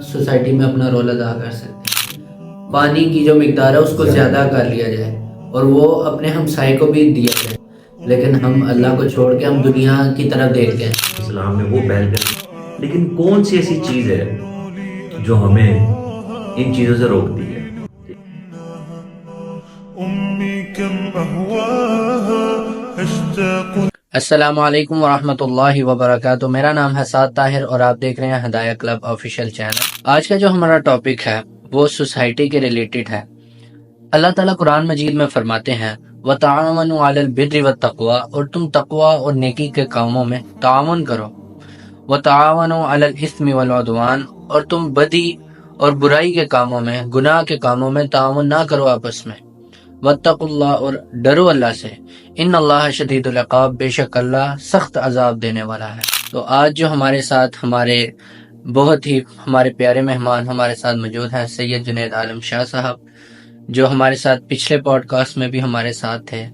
Society میں اپنا role ادا کر سکتے ہیں۔ پانی کی جو مقدار ہے اس کو زیادہ کر لیا جائے اور وہ اپنے ہمسائے کو بھی دیا جائے، لیکن ہم اللہ کو چھوڑ کے ہم دنیا کی طرف دیکھتے ہیں۔ اسلام میں وہ پہل کریں، لیکن کون سی ایسی چیز ہے جو ہمیں ان چیزوں سے روکتی ہے؟ السلام علیکم ورحمۃ اللہ وبرکاتہ، میرا نام ہے سعد طاہر اور آپ دیکھ رہے ہیں ہدایہ کلب آفیشیل چینل۔ آج کا جو ہمارا ٹاپک ہے وہ سوسائٹی کے ریلیٹڈ ہے۔ اللہ تعالیٰ قرآن مجید میں فرماتے ہیں وَتَعَاوَنُوا عَلَى الْبِرِّ وَالتَّقْوَىٰ، اور تم تقوی اور نیکی کے کاموں میں تعاون کرو۔ وَتَعَاوَنُوا عَلَى الْإِثْمِ وَالْعُدْوَانِ، اور تم بدی اور برائی کے کاموں میں، گناہ کے کاموں میں تعاون نہ کرو آپس میں۔ وَاتَّقُوا اللَّهَ، اور ڈرو اللہ سے۔ ان اللہ شدید العقاب، بے شک اللہ سخت عذاب دینے والا ہے۔ تو آج جو ہمارے ساتھ بہت ہی ہمارے پیارے مہمان ہمارے ساتھ موجود ہیں، سید جنید عالم شاہ صاحب، جو ہمارے ساتھ پچھلے پوڈ کاسٹ میں بھی ہمارے ساتھ تھے۔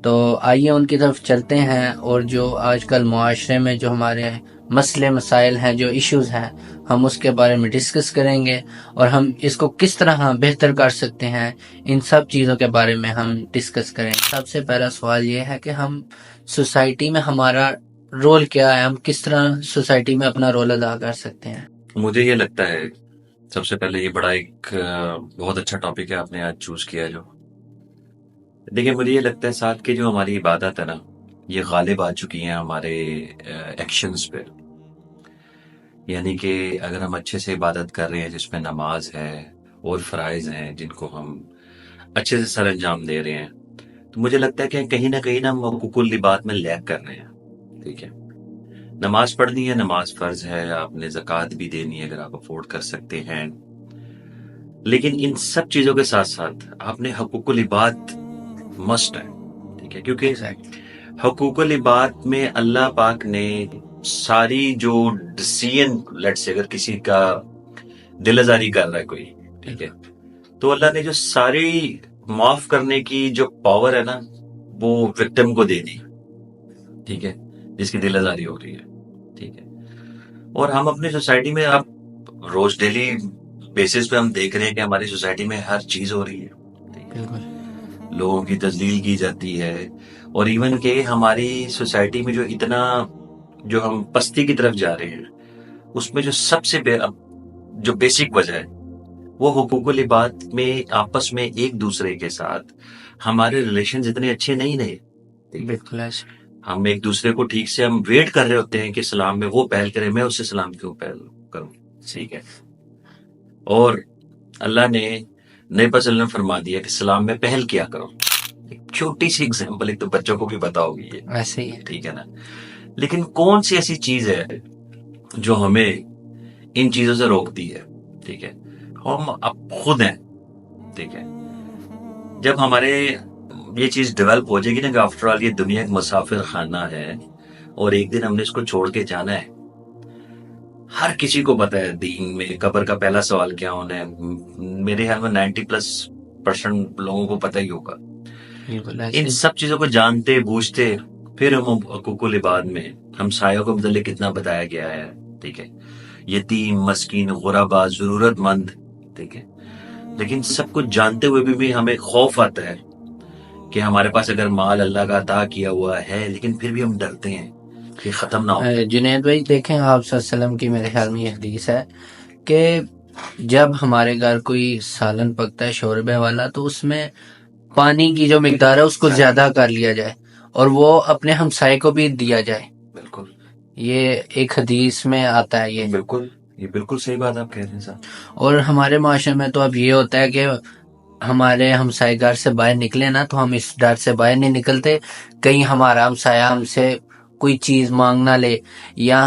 تو آئیے ان کی طرف چلتے ہیں، اور جو آج کل معاشرے میں جو ہمارے مسئلے مسائل ہیں، جو ایشوز ہیں، ہم اس کے بارے میں ڈسکس کریں گے، اور ہم اس کو کس طرح بہتر کر سکتے ہیں، ان سب چیزوں کے بارے میں ہم ڈسکس کریں گے۔ سب سے پہلا سوال یہ ہے کہ ہم سوسائٹی میں ہمارا رول کیا ہے، ہم کس طرح سوسائٹی میں اپنا رول ادا کر سکتے ہیں؟ مجھے یہ لگتا ہے سب سے پہلے یہ بڑا ایک بہت اچھا ٹاپک ہے آپ نے آج چوز کیا۔ جو دیکھیں، مجھے یہ لگتا ہے ساتھ کے جو ہماری عبادت ہے نا، یہ غالب آ چکی ہیں ہمارے ایکشنز پہ۔ یعنی کہ اگر ہم اچھے سے عبادت کر رہے ہیں جس میں نماز ہے اور فرائض ہیں جن کو ہم اچھے سے سر انجام دے رہے ہیں، تو مجھے لگتا ہے کہ کہیں نہ کہیں ہم حقوق العباد میں لیگ کر رہے ہیں۔ ٹھیک ہے، نماز پڑھنی ہے، نماز فرض ہے، آپ نے زکوٰۃ بھی دینی ہے اگر آپ افورڈ کر سکتے ہیں، لیکن ان سب چیزوں کے ساتھ ساتھ آپ نے حقوق العباد مسٹ ہے۔ ٹھیک ہے، کیونکہ حقوق العباد میں اللہ پاک نے ساری جو ڈسیزن، لیٹ سے اگر کسی کا دل آزاری کر رہا ہے کوئی، ٹھیک ہے، تو اللہ نے جو ساری معاف کرنے کی جو پاور ہے نا، وہ وکٹم کو دے دی۔ ٹھیک ہے، جس کی دل آزاری ہو رہی ہے۔ ٹھیک ہے، اور ہم اپنی سوسائٹی میں اب روز ڈیلی بیسس پہ ہم دیکھ رہے ہیں کہ ہماری سوسائٹی میں ہر چیز ہو رہی ہے۔ بالکل، لوگوں کی تذلیل کی جاتی ہے، اور ایون کہ ہماری سوسائٹی میں جو اتنا جو ہم پستی کی طرف جا رہے ہیں، اس میں جو سب سے جو بیسک وجہ ہے وہ حقوق العباد میں آپس میں ایک دوسرے کے ساتھ ہمارے ریلیشنز اتنے اچھے نہیں رہے۔ بالکل ایسے ہم ایک دوسرے کو ٹھیک سے ہم ویٹ کر رہے ہوتے ہیں کہ سلام میں وہ پہل کرے، میں اس سے سلام کیوں پہل کروں۔ ٹھیک ہے، اور اللہ نے نبی صلی اللہ علیہ وسلم فرما دیا کہ سلام میں پہل کیا کرو۔ ایک چھوٹی سی اگزامپل، ایک تو بچوں کو بھی پتا ہوگی یہ، ایسے ہی ہے۔ ٹھیک ہے نا، لیکن کون سی ایسی چیز ہے جو ہمیں ان چیزوں سے روکتی ہے؟ ٹھیک ہے، ہم اب خود ہیں۔ ٹھیک ہے، جب ہمارے یہ چیز ڈیولپ ہو جائے گی نا کہ آفٹر آل یہ دنیا ایک مسافر خانہ ہے اور ایک دن ہم نے اس کو چھوڑ کے جانا ہے۔ ہر کسی کو پتا ہے دین میں قبر کا پہلا سوال کیا ہونا ہے۔ میرے خیال میں 90% لوگوں کو پتہ ہی ہوگا۔ ان سب چیزوں کو جانتے بوجھتے پھر ہم حقوق العباد میں ہمسایوں کو متعلق کتنا بتایا گیا ہے۔ ٹھیک ہے، یتیم، مسکین، غربا، ضرورت مند، ٹھیک ہے، لیکن سب کچھ جانتے ہوئے بھی ہمیں خوف آتا ہے کہ ہمارے پاس اگر مال اللہ کا عطا کیا ہوا ہے لیکن پھر بھی ہم ڈرتے ہیں کہ ختم نہ ہو۔ جنید بھائی دیکھیں، آپ صلی اللہ علیہ وسلم کی میرے خیال میں یہ حدیث ہے کہ جب ہمارے گھر کوئی سالن پکتا ہے شوربے والا، تو اس میں پانی کی جو مقدار ہے اس کو زیادہ کر لیا جائے اور وہ اپنے ہمسائے کو بھی دیا جائے۔ بالکل، یہ ایک حدیث میں آتا ہے یہ۔ بالکل، یہ بالکل صحیح بات آپ کہہ رہے ہیں صاحب۔ اور ہمارے معاشرے میں تو اب یہ ہوتا ہے کہ ہمارے ہمسائے گھر سے باہر نکلے نا تو ہم اس ڈر سے باہر نہیں نکلتے کہیں ہمارا ہمسایہ ہم سے کوئی چیز مانگ نہ لے یا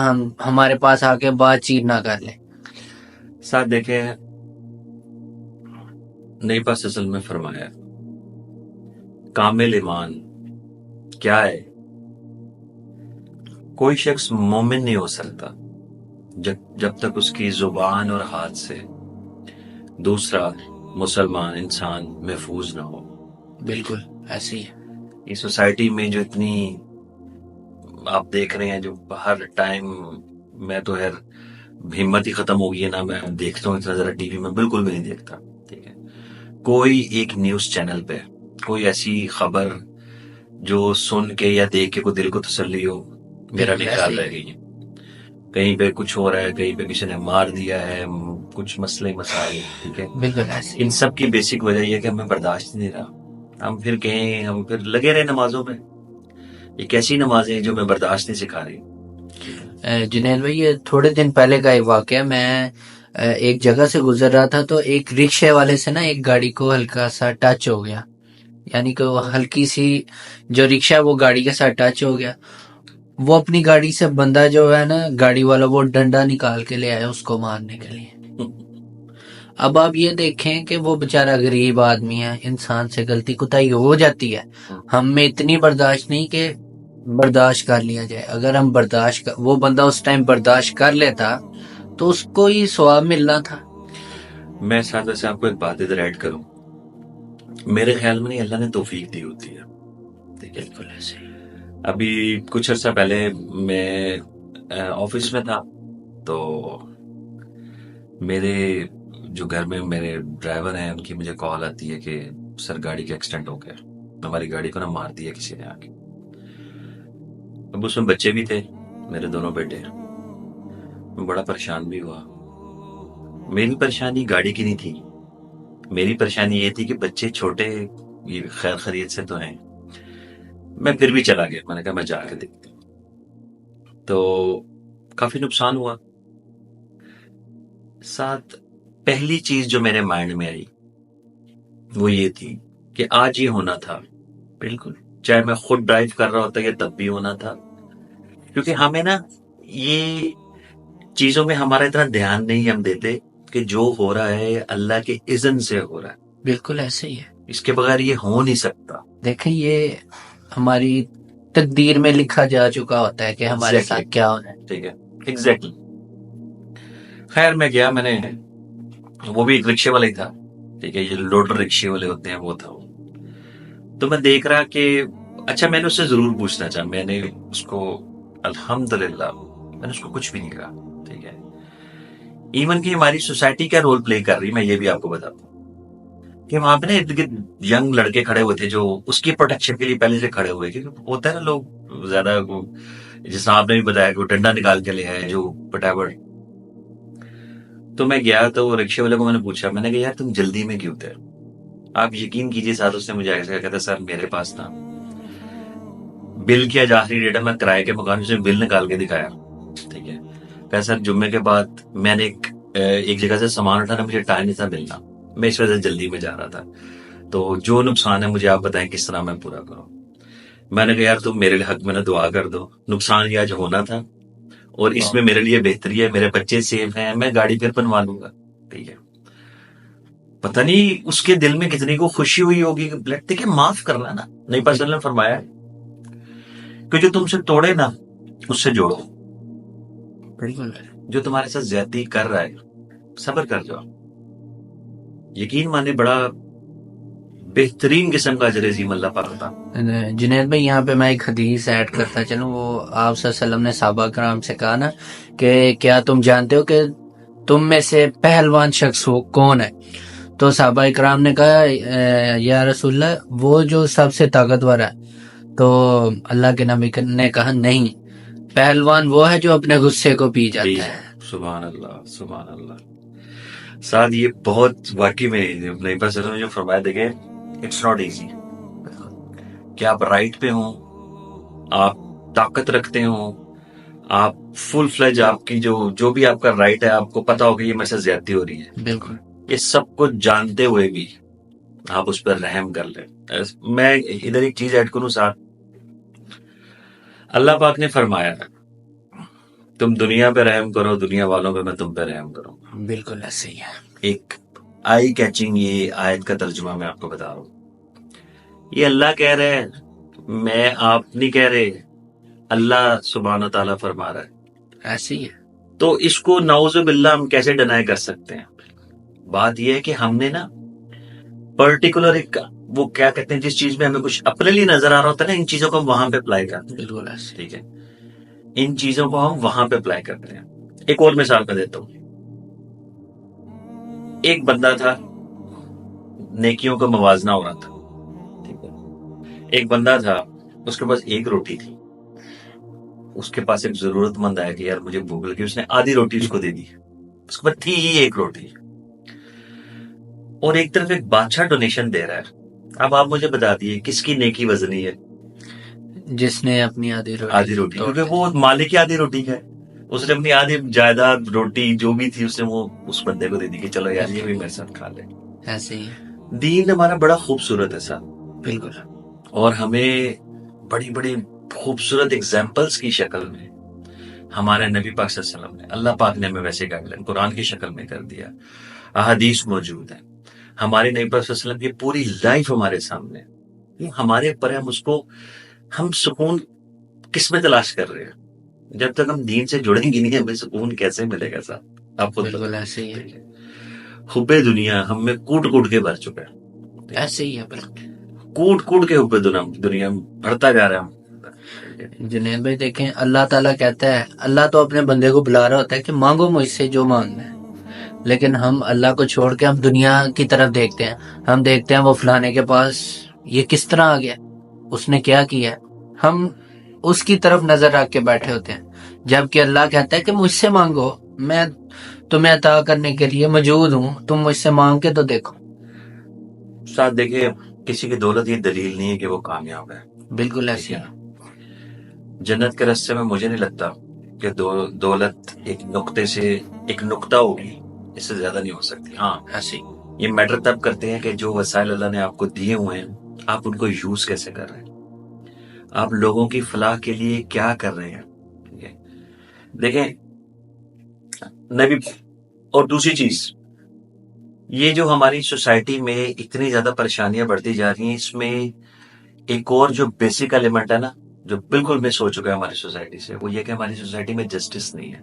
ہمارے پاس آ کے بات چیت نہ کر لے۔ ساتھ دیکھیں، نبی پاک صلی اللہ علیہ وسلم نے فرمایا کامل ایمان کیا ہے؟ کوئی شخص مومن نہیں ہو سکتا جب تک اس کی زبان اور ہاتھ سے دوسرا مسلمان انسان محفوظ نہ ہو۔ بالکل ایسے ہی ہے۔ اس سوسائٹی میں جو اتنی آپ دیکھ رہے ہیں، جو ہر ٹائم، میں تو ہمت ہی ختم ہو گئی ہے. نہ میں دیکھتا ہوں اتنا ذرا ٹی وی میں بالکل بھی نہیں دیکھتا. ٹھیک ہے, کوئی ایک نیوز چینل پہ کوئی ایسی خبر جو سن کے یا دیکھ کے کوئی دل کو تسلی ہو, میرا نہیں خیال رہ گئی ہے. کہیں پہ کچھ ہو رہا ہے, کہیں پہ کسی نے مار دیا ہے, کچھ مسئلے مسائل. ٹھیک ہے, بالکل ایسے ان سب کی بیسک وجہ یہ ہے کہ ہمیں برداشت نہیں رہا. ہم پھر کہیں ہم پھر لگے رہے نمازوں میں. یہ کیسی نمازیں ہیں جو میں برداشت نہیں سکھا رہی. جنید بھائی, یہ تھوڑے دن پہلے کا ایک واقعہ, میں ایک جگہ سے گزر رہا تھا تو ایک رکشے والے سے نا ایک گاڑی کو ہلکا سا ٹچ ہو گیا, یعنی کہ وہ ہلکی سی جو رکشا وہ گاڑی کے ساتھ ٹچ ہو گیا. وہ اپنی گاڑی سے بندہ جو ہے نا گاڑی والا, وہ ڈنڈا نکال کے لے آیا اس کو مارنے کے لیے. اب آپ یہ دیکھیں کہ وہ بےچارا غریب آدمی ہے, انسان سے غلطی کوتاہی ہو جاتی ہے, ہم میں اتنی برداشت نہیں کہ برداشت کر لیا جائے. اگر ہم وہ بندہ اس ٹائم برداشت کر لیتا تو اس کو ہی ثواب ملنا تھا. میں ساتھ سے آپ کو ایک بات ادھر ایڈ کروں, میرے خیال میں نہیں, اللہ نے توفیق دی ہوتی ہے. بالکل ایسے. ابھی کچھ عرصہ پہلے میں آفس میں تھا, تو میرے جو گھر میں میرے ڈرائیور ہیں ان کی مجھے کال آتی ہے کہ سر گاڑی کا ایکسیڈنٹ ہو گیا, ہماری گاڑی کو نا مار دیا کسی نے آ کے. اب اس میں بچے بھی تھے, میرے دونوں بیٹے. میں بڑا پریشان بھی ہوا. میری پریشانی گاڑی کی نہیں تھی, میری پریشانی یہ تھی کہ بچے چھوٹے, یہ خیر خیریت سے تو ہیں. میں پھر بھی چلا گیا, میں نے کہا میں جا کے دیکھتا ہوں. تو کافی نقصان ہوا. ساتھ پہلی چیز جو میرے مائنڈ میں آئی وہ یہ تھی کہ آج یہ ہونا تھا. بالکل, چاہے میں خود ڈرائیو کر رہا ہوتا یہ تب بھی ہونا تھا. کیونکہ ہمیں نا یہ چیزوں میں ہمارا اتنا دھیان نہیں ہم دیتے کہ جو ہو رہا ہے اللہ کے اذن سے ہو رہا ہے. بالکل ایسے ہی ہے, اس کے بغیر یہ ہو نہیں سکتا. دیکھیں یہ ہماری تقدیر میں لکھا جا چکا ہوتا ہے کہ ہمارے ساتھ کیا ہونا ہے. ٹھیک ہے, ایگزیکٹلی. خیر میں گیا, میں نے, وہ بھی ایک رکشے والا ہی تھا. ٹھیک ہے, یہ لوڈر رکشے والے ہوتے ہیں وہ تھا وہ. تو میں دیکھ رہا کہ اچھا, میں نے اس سے ضرور پوچھنا چاہا, میں نے اس کو الحمدللہ میں نے اس کو کچھ بھی نہیں کہا. ٹھیک ہے, ایون کہ ہماری سوسائٹی کیا رول پلے کر رہی میں یہ بھی آپ کو بتاتا ہوں کہ وہاں پہ نا ارد گرد ینگ لڑکے کھڑے ہوئے تھے جو اس کی پروٹیکشن کے لیے پہلے سے کھڑے ہوئے, کیونکہ ہوتا ہے نا لوگ زیادہ جس آپ نے بھی بتایا کہ وہ ڈنڈا نکال کے لے آئے جو پٹاور. تو میں گیا تو رکشے والے کو میں نے پوچھا, میں نے کہا یار تم جلدی میں کیوں تھے؟ آپ یقین کیجیے ساتھ اس نے مجھے ایسا کہتا, سر میرے پاس تھا بل کی آج آخری ڈیٹ ہے, میں کرائے کے مکان سے بل نکال کے دکھایا. ٹھیک ہے, کہ سر جمعے کے بعد میں نے ایک جگہ سے سامان اٹھانا, مجھے ٹائم نہیں تھا ملنا, میں اس وجہ سے جلدی میں جا رہا تھا, تو جو نقصان ہے مجھے آپ بتائیں کس طرح میں پورا کروں. میں نے کہا یار تم میرے حق میں نہ دعا کر دو, نقصان یہ آج ہونا تھا اور اس میں میرے لیے بہتری ہے, میرے بچے سیف ہیں, میں گاڑی پھر بنوا لوں گا. ٹھیک ہے, پتہ نہیں اس کے دل میں کتنی کو خوشی ہوئی ہوگی. دیکھیں معاف کرنا نا, نبی پاک صلی اللہ علیہ وسلم نے فرمایا کہ جو تم سے توڑے نا اس سے جوڑو. بالکل, جو تمہارے ساتھ زیادتی کر رہا ہے صبر کر جاؤ. یقین مانے بڑا بہترین قسم کا اجر عظیم اللہ پاک عطا. جنید بھائی یہاں پہ میں ایک حدیث ایڈ کرتا چلوں, وہ آپ صلی اللہ علیہ وسلم نے صحابہ کرام سے کہا نا کہ کیا تم جانتے ہو کہ تم میں سے پہلوان شخص کون ہے؟ تو صحابہ کرام نے کہا یا رسول اللہ وہ جو سب سے طاقتور ہے. تو اللہ کے نبی نے کہا نہیں, پہلوان وہ ہے جو اپنے غصے کو پی جاتا ہے. سبحان اللہ, سبحان اللہ. ساتھ یہ بہت واقعی میں نبی پاک صلی اللہ علیہ وسلم نے جو فرمایا, دیکھیں اٹس ناٹ ایزی کہ آپ رائٹ پہ ہوں, آپ طاقت رکھتے ہوں, آپ فل فلیج, آپ کی جو بھی آپ کا رائٹ ہے, آپ کو پتا ہو کہ یہ میرے سے زیادتی ہو رہی ہے. بالکل, یہ سب کو جانتے ہوئے بھی آپ اس پر رحم کر لیں. میں ادھر ایک چیز ایڈ کروں ساتھ, اللہ پاک نے فرمایا تم دنیا پہ رحم کرو, دنیا والوں پہ میں تم پہ رحم کروں. بالکل ایسے ہی ہے. ایک آئی کیچنگ یہ آیت کا ترجمہ میں آپ کو بتا رہا ہوں. یہ اللہ کہہ رہے ہیں, میں آپ نہیں کہہ رہے, اللہ سبحانہ تعالیٰ فرما رہا ہے. ایسے ہی ہے. تو اس کو نعوذ باللہ ہم کیسے ڈینائی کر سکتے ہیں؟ بات یہ ہے کہ ہم نے نا پرٹیکولر ایک وہ کیا کہتے ہیں, جس چیز میں ہمیں کچھ اپنے لیے نظر آ رہا ہوتا ہے نا, ان چیزوں کو ہم وہاں پہ اپلائی کرتے ہیں. بالکل ایسے. ٹھیک ہے, ان چیزوں کو ہم وہاں پہ اپلائی کرتے ہیں. ایک اور مثال میں دیتا ہوں. ایک بندہ تھا, نیکیوں کا موازنہ ہو رہا تھا, ٹھیک ہے. ایک بندہ تھا, اس کے پاس ایک روٹی تھی. اس کے پاس ایک ضرورت مند آیا کہ یار مجھے بھوک لگی, اس نے آدھی روٹی اس کو دے دی. اس کے پاس تھی ہی ایک روٹی. اور ایک طرف ایک بادشاہ ڈونیشن دے رہا ہے. اب آپ مجھے بتا دیے کس کی نیکی وزنی ہے؟ جس نے اپنی آدھی روٹی, کیونکہ وہ مالک کی آدھی روٹی کا ہے. اس نے اپنی آدھی جائیداد روٹی جو بھی تھی اس نے وہ اس بندے کو دے دی کہ چلو یار یہ بھی میرے ساتھ کھا لے. ایسے ہی دین ہمارا بڑا خوبصورت ہے صاحب, بالکل, اور ہمیں بڑی بڑی خوبصورت اگزامپلس کی شکل میں ہمارے نبی پاک صلی اللہ علیہ وسلم نے, اللہ پاک نے ہمیں ویسے گائیڈ لائن قرآن کی شکل میں کر دیا. احادیث موجود ہیں, ہمارے نبی پاک صلی اللہ علیہ وسلم کی پوری لائف ہمارے سامنے. یہ ہمارے اوپر ہے, ہم اس کو, ہم سکون کس میں تلاش کر رہے ہیں؟ جب تک ہم دین سے جڑیں گے نہیں ہمیں سکون کیسے ملے گا صاحب؟ آپ خود بالکل ایسے ہی ہے, حب دنیا ہم میں کوٹ کوٹ کے بھر چکا ہے. ایسے ہی ہے بالکل, کوٹ کوٹ کے حب دنیا بڑھتا جا رہا ہے. جنید بھائی دیکھیں, اللہ تعالیٰ کہتا ہے, اللہ تو اپنے بندے کو بلا رہا ہوتا ہے کہ مانگو مجھ سے جو مانگنا ہے, لیکن ہم اللہ کو چھوڑ کے ہم دنیا کی طرف دیکھتے ہیں. ہم دیکھتے ہیں وہ فلانے کے پاس یہ کس طرح آ گیا, اس نے کیا کیا, ہم اس کی طرف نظر رکھ کے بیٹھے ہوتے ہیں. جبکہ اللہ کہتا ہے کہ مجھ سے مانگو, میں تمہیں عطا کرنے کے لیے موجود ہوں, تم مجھ سے مانگ کے تو دیکھو. ساتھ دیکھیں, کسی کی دولت یہ دلیل نہیں ہے کہ وہ کامیاب ہے. بالکل ایسے ہی, جنت کے راستے میں مجھے نہیں لگتا کہ دولت ایک نقطے سے ایک نقطہ ہوگی, اس سے زیادہ نہیں ہو سکتی. ہاں ایسے ہی, یہ میٹر تب کرتے ہیں کہ جو وسائل اللہ نے آپ کو دیے ہوئے ہیں آپ ان کو یوز کیسے کر رہے ہیں, آپ لوگوں کی فلاح کے لیے کیا کر رہے ہیں. دیکھیں نبی, اور دوسری چیز یہ جو ہماری سوسائٹی میں اتنی زیادہ پریشانیاں بڑھتی جا رہی ہیں, اس میں ایک اور جو بیسک ایلیمنٹ ہے نا جو بالکل مس ہو چکا ہے ہماری سوسائٹی سے, وہ یہ کہ ہماری سوسائٹی میں جسٹس نہیں ہے.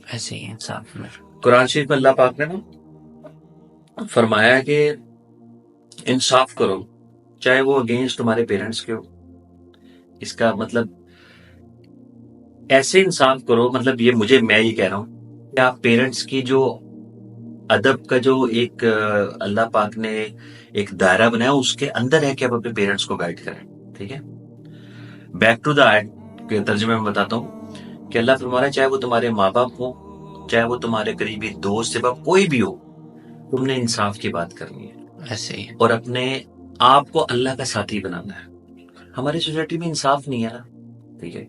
ایسے ہی انصاف میں. قرآن شریف میں اللہ پاک نے نا فرمایا کہ انصاف کرو چاہے وہ اگینسٹ تمہارے پیرنٹس کے ہو. اس کا مطلب ایسے انصاف کرو, مطلب یہ میں یہ کہہ رہا ہوں کہ آپ پیرنٹس کی جو ادب کا جو ایک اللہ پاک نے ایک دائرہ بنایا اس کے اندر ہے کہ آپ اپنے پیرنٹس کو گائیڈ کریں. ٹھیک ہے, بیک ٹو دا آیت کے ترجمے میں بتاتا ہوں کہ اللہ فرما رہا ہے چاہے وہ تمہارے ماں باپ ہو, چاہے وہ تمہارے قریبی دوست باپ کوئی بھی ہو, تم نے انصاف کی بات کرنی ہے ایسے ہی, اور اپنے آپ کو اللہ کا ساتھی بنانا ہے. ہماری سوسائٹی میں انصاف نہیں ہے نا, ٹھیک ہے,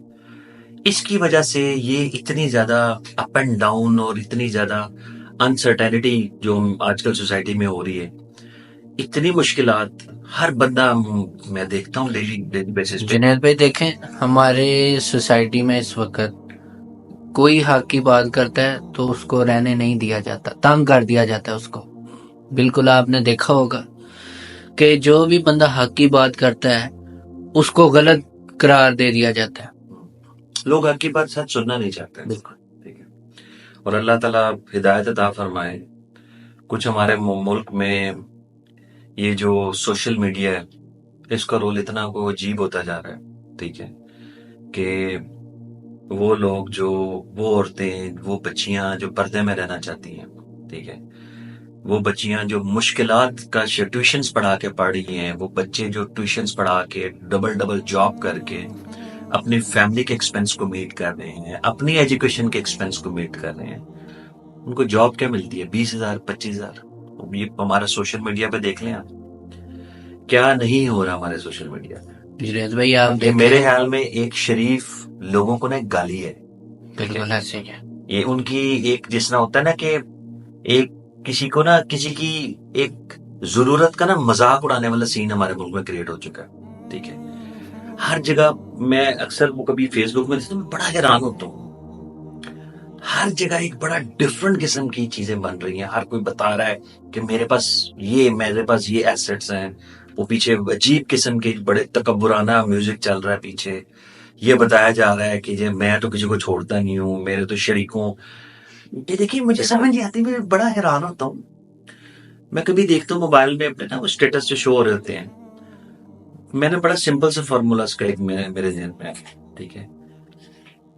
اس کی وجہ سے یہ اتنی زیادہ اپ اینڈ ڈاؤن اور اتنی زیادہ انسرٹینٹی جو آج کل سوسائٹی میں ہو رہی ہے, اتنی مشکلات ہر بندہ میں دیکھتا ہوں ڈیلی بیسس پہ. جنید بھائی دیکھیں, ہمارے سوسائٹی میں اس وقت کوئی حق کی بات کرتا ہے تو اس کو رہنے نہیں دیا جاتا, تنگ کر دیا جاتا ہے اس کو. بالکل آپ نے دیکھا ہوگا کہ جو بھی بندہ حق کی بات کرتا ہے اس کو غلط قرار دے دیا جاتا ہے. لوگ حق کی بات سچ سننا نہیں چاہتے. بالکل, ٹھیک ہے, اور اللہ تعالیٰ ہدایت عطا فرمائے. کچھ ہمارے ملک میں یہ جو سوشل میڈیا ہے اس کا رول اتنا کو عجیب ہوتا جا رہا ہے. ٹھیک ہے, کہ وہ لوگ جو وہ عورتیں وہ بچیاں جو پردے میں رہنا چاہتی ہیں, ٹھیک ہے, وہ بچیاں جو مشکلات کا ٹیوشنز پڑھا کے پڑھ رہی ہیں, وہ بچے جو ٹیوشنز پڑھا کے ڈبل جاب کر کے اپنی فیملی کے ایکسپینس کو میٹ کر رہے ہیں, اپنی ایجوکیشن کے ایکسپینس کو میٹ کر رہے ہیں, ان کو جاب کیا ملتی ہے 20,000 25,000. یہ ہمارا سوشل میڈیا پہ دیکھ لیں آپ کیا نہیں ہو رہا ہمارے سوشل میڈیا پہ. جنید بھائی آپ یہ دیکھیں, میرے خیال میں ایک شریف لوگوں کو نا ایک گالی ہے. بالکل ایسے ہی ہے, یہ ان کی ایک جس طرح ہوتا ہے نا کہ ایک کسی کو نا کسی کی ایک ضرورت کا نا مذاق اڑانے والا سین ہمارے ملک میں کریٹ ہو چکا ہے. ٹھیک ہے, ہر جگہ میں اکثر وہ کبھی فیس بک میں میں بڑا حیران ہوتا ہوں, ہر جگہ ایک بڑا ڈفرنٹ قسم کی چیزیں بن رہی ہیں. ہر کوئی بتا رہا ہے کہ میرے پاس یہ ایسٹس ہیں, وہ پیچھے عجیب قسم کے بڑے تکبرانہ میوزک چل رہا ہے, پیچھے یہ بتایا جا رہا ہے کہ میں تو کسی کو چھوڑتا نہیں ہوں, میرے تو شریکوں. یہ دیکھیے مجھے سمجھ نہیں آتی, میں بڑا حیران ہوتا ہوں. میں کبھی دیکھتا ہوں موبائل میں اپنے نا وہ اسٹیٹس جو شو ہو رہے ہوتے ہیں, میں نے بڑا سمپل سا فارمولا اس کا ایک میرے ذہن میں ہے. ٹھیک ہے,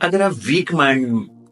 اگر آپ ویک مائنڈ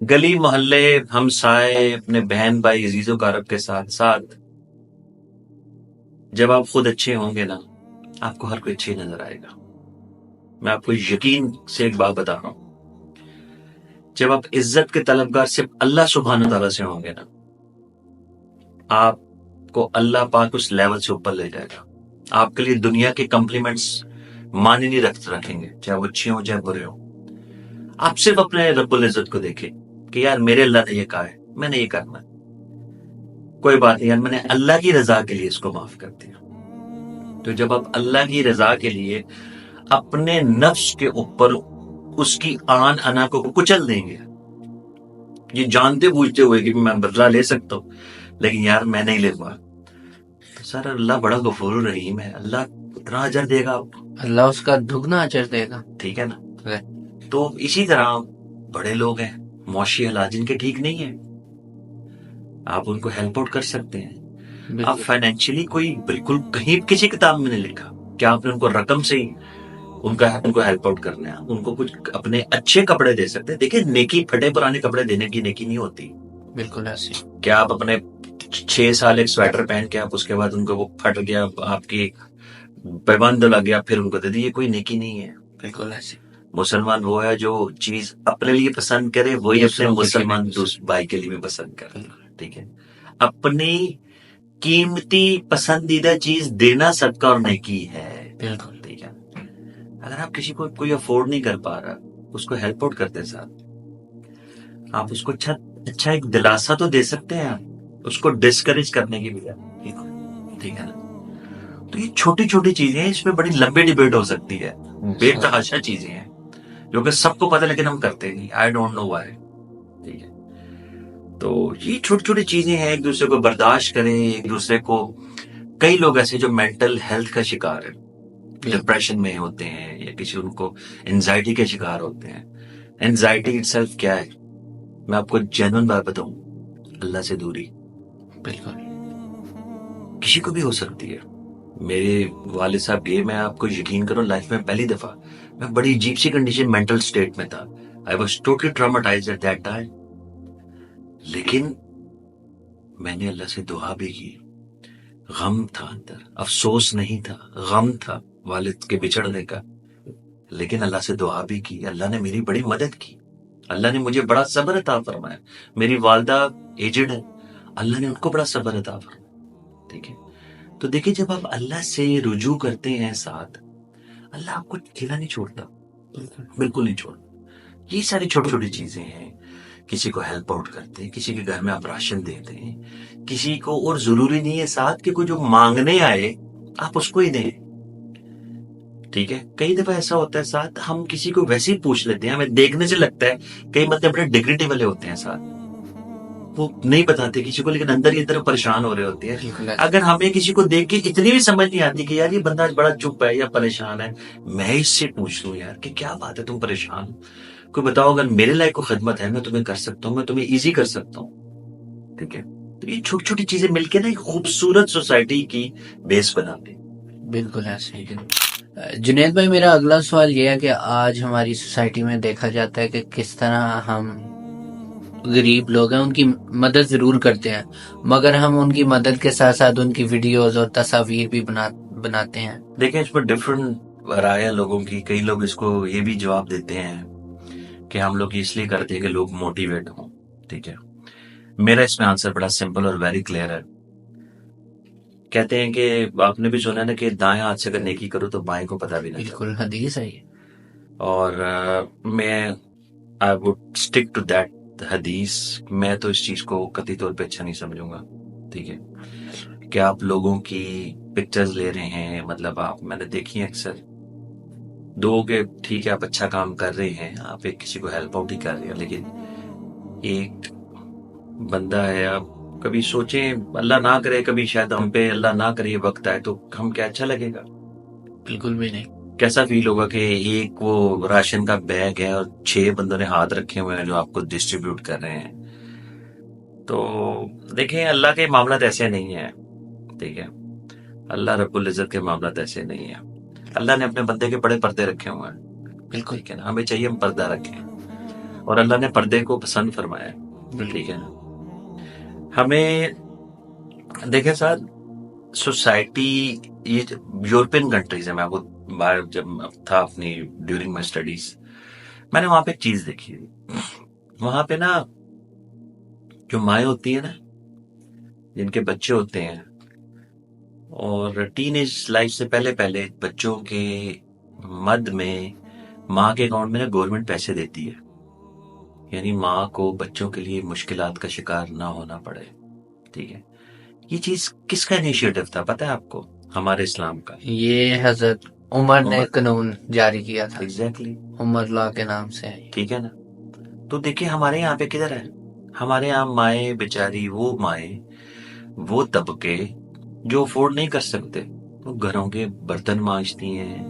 گلی محلے ہمسائے اپنے بہن بھائی عزیز و کارب کے ساتھ ساتھ جب آپ خود اچھے ہوں گے نا آپ کو ہر کوئی اچھے نظر آئے گا. میں آپ کو یقین سے ایک بات بتا رہا ہوں، جب آپ عزت کے طلبگار صرف اللہ سبحانہ تعالیٰ سے ہوں گے نا آپ کو اللہ پاک اس لیول سے اوپر لے جائے گا. آپ کے لیے دنیا کے کمپلیمنٹس معنی نہیں رکھیں گے، چاہے وہ اچھے ہوں چاہے برے ہوں. آپ صرف اپنے رب العزت کو دیکھیں کہ یار میرے اللہ نے یہ کہا ہے میں نے یہ کرنا ہے، کوئی بات نہیں یار میں نے اللہ کی رضا کے لیے اس کو معاف کر دیا. تو جب آپ اللہ کی رضا کے لیے اپنے نفس کے اوپر اس کی آن انا کو کچل دیں گے، یہ جانتے بوجھتے ہوئے کہ میں بدلہ لے سکتا ہوں لیکن یار میں نہیں لے پا، تو سر اللہ بڑا غفور الرحیم ہے، اللہ اتنا اجر دے گا آپ کو، اللہ اس کا دگنا اجر دے گا. ٹھیک ہے نا. تو اسی طرح بڑے لوگ ہیں معاشی حالات جن کے ٹھیک نہیں ہیں، آپ ان کو ہیلپ آؤٹ کر سکتے ہیں. آپ فائنینشلی کوئی بالکل کہیں کسی کتاب میں نہیں لکھا کہ آپ نے ان کو رقم سے ہی ان کو ہیلپ آؤٹ کرنا ہے. ان کو کچھ اپنے اچھے کپڑے دے سکتے ہیں. دیکھیں نیکی پھٹے پرانے کپڑے دینے کی نیکی نہیں ہوتی. بالکل ایسے کیا آپ اپنے 6 سال ایک سویٹر پہن کے آپ اس کے بعد ان کو وہ پھٹ گیا آپ کی پیبند لگ گیا پھر ان کو دے دی، یہ کوئی نیکی نہیں ہے. بالکل ایسے مسلمان وہ ہے جو چیز اپنے لیے پسند کرے وہی اپنے مسلمان بھائی کے لیے بھی پسند کرے. ٹھیک ہے، اپنی قیمتی پسندیدہ چیز دینا صدقہ اور نیکی ہے. بالکل ٹھیک ہے، اگر آپ کسی کو کوئی افورڈ نہیں کر پا رہا اس کو ہیلپ آؤٹ کرتے ساتھ آپ اس کو اچھا ایک دلاسا تو دے سکتے ہیں، اس کو ڈسکریج کرنے کی بجائے. ٹھیک ہے نا. تو یہ چھوٹی چھوٹی چیزیں ہیں، اس میں بڑی لمبی ڈیبیٹ ہو سکتی ہے، بے تحاشا چیزیں ہیں جو کہ سب کو پتہ لیکن ہم کرتے نہیں. I don't know why. ٹھیک ہے، تو یہ چھوٹی چھوٹی چیزیں ہیں، ایک دوسرے کو برداشت کریں. ایک دوسرے کو کئی لوگ ایسے جو مینٹل ہیلتھ کا شکار ہے، ڈپریشن میں ہوتے ہیں یا کسی ان کو انزائٹی کے شکار ہوتے ہیں. انزائٹی اٹ سیلف کیا ہے میں آپ کو جینوئن بات بتاؤں، اللہ سے دوری. بالکل کسی کو بھی ہو سکتی ہے. میرے والد صاحب گئے، میں آپ کو یقین کروں لائف میں پہلی دفعہ میں بڑی عجیب سی کنڈیشن مینٹل سٹیٹ میں تھا. I was totally traumatised at that time. لیکن میں نے اللہ سے دعا بھی کی. غم تھا اندر، افسوس نہیں تھا، غم تھا والد کے بچھڑنے کا، لیکن اللہ سے دعا بھی کی. اللہ نے میری بڑی مدد کی، اللہ نے مجھے بڑا صبر عطا فرمایا. میری والدہ ایجڈ ہے، اللہ نے ان کو بڑا صبر عطا فرمایا. ٹھیک ہے، تو دیکھیں جب آپ اللہ سے رجوع کرتے ہیں ساتھ اللہ آپ کو اکیلا نہیں چھوڑتا، بالکل نہیں چھوڑتا. یہ ساری چھوٹی چھوٹی چیزیں ہیں. کسی کو ہیلپ آؤٹ کرتے ہیں، کسی کے گھر میں آپ راشن دیتے ہیں کسی کو، اور ضروری نہیں ہے ساتھ کہ کوئی جو مانگنے آئے آپ اس کو ہی دیں. ٹھیک ہے، کئی دفعہ ایسا ہوتا ہے ساتھ ہم کسی کو ویسے ہی پوچھ لیتے ہیں، ہمیں دیکھنے سے لگتا ہے کئی مطلب بڑے ڈگنیٹی والے ہوتے ہیں ساتھ، وہ نہیں بتاتے کسی کو لیکن اندر ہی اندر پریشان ہو رہے ہوتے ہیں. اگر ہمیں کسی کو دیکھ کے اتنی بھی سمجھ نہیں آتی کہ یار یہ بندہ بڑا چپ ہے یا پریشان ہے، میں اس سے پوچھ لوں یار کہ کیا بات ہے تم پریشان، کوئی بتاؤ اگر میرے لائق کو خدمت ہے میں تمہیں کر سکتا ہوں، میں تمہیں ایزی کر سکتا ہوں. ٹھیک ہے، تو یہ چھوٹی چھوٹی چیزیں مل کے نا ایک خوبصورت سوسائٹی کی بیس بناتے ہیں. بالکل ایسے. جنید بھائی میرا اگلا سوال یہ ہے کہ آج ہماری سوسائٹی میں دیکھا جاتا ہے کہ کس طرح ہم غریب لوگ ہیں ان کی مدد ضرور کرتے ہیں مگر ہم ان کی مدد کے ساتھ ساتھ ان کی ویڈیوز اور تصاویر بھی بناتے ہیں. دیکھیں اس پر ڈفرنٹ رائے لوگوں کی. کئی لوگ اس کو یہ بھی جواب دیتے ہیں کہ ہم لوگ اس لیے کرتے ہیں کہ لوگ موٹیویٹ ہوں. ٹھیک ہے، میرا اس میں آنسر بڑا سمپل اور ویری کلیئر ہے. کہتے ہیں کہ آپ نے بھی سنا نا کہ دائیں ہاتھ سے اگر نیکی کرو تو بائیں کو پتہ بھی نہیں. بالکل حدیث ہے یہ. اور میں I would stick to that حدیث. میں تو اس چیز کو قطعی طور پہ اچھا نہیں سمجھوں گا. ٹھیک ہے، کہ آپ لوگوں کی پکچرز لے رہے ہیں، مطلب آپ میں نے دیکھی ہیں اکثر دو کہ ٹھیک ہے آپ اچھا کام کر رہے ہیں، آپ ایک کسی کو ہیلپ آؤٹ ہی کر رہے ہیں، لیکن ایک بندہ ہے، آپ کبھی سوچیں اللہ نہ کرے کبھی شاید ہم پہ اللہ نہ کرے یہ وقت آئے تو ہم کیا اچھا لگے گا؟ بالکل بھی نہیں. کیسا فیل ہوگا کہ ایک وہ راشن کا بیگ ہے اور 6 بندوں نے ہاتھ رکھے ہوئے ہیں جو آپ کو ڈسٹریبیوٹ کر رہے ہیں. تو دیکھیں اللہ کے معاملات ایسے نہیں ہیں. ٹھیک ہے، اللہ رب العزت کے معاملات ایسے نہیں ہیں. اللہ نے اپنے بندے کے بڑے پردے رکھے ہوئے ہیں. بالکل ٹھیک ہے نا، ہمیں چاہیے ہم پردہ رکھیں. اور اللہ نے پردے کو پسند فرمایا ہے، ٹھیک ہے نا. ہمیں دیکھیں ساتھ سوسائٹی، یہ یورپین کنٹریز ہے، میں آپ کو باہر جب تھا اپنی ڈیورنگ مائی اسٹڈیز، میں نے وہاں پہ ایک چیز دیکھی. وہاں پہ نا جو مائیں ہوتی ہیں نا، جن کے بچے ہوتے ہیں، اور ٹین ایج لائف سے پہلے پہلے بچوں کے مد میں ماں کے اکاؤنٹ میں نا گورنمنٹ پیسے دیتی ہے، یعنی ماں کو بچوں کے لیے مشکلات کا شکار نہ ہونا پڑے. ٹھیک ہے، یہ چیز کس کا انیشیٹو تھا پتہ ہے آپ کو؟ ہمارے اسلام کا. یہ حضرت عمر نے قانون جاری کیا تھا، ایگزیکٹلی، عمر لا کے نام سے ہے. ٹھیک ہے نا. تو دیکھیں ہمارے یہاں پہ کدھر ہے؟ ہمارے یہاں مائیں بیچاری، وہ مائیں، وہ طبقے جو افورڈ نہیں کر سکتے، وہ گھروں کے برتن مانجتی ہیں،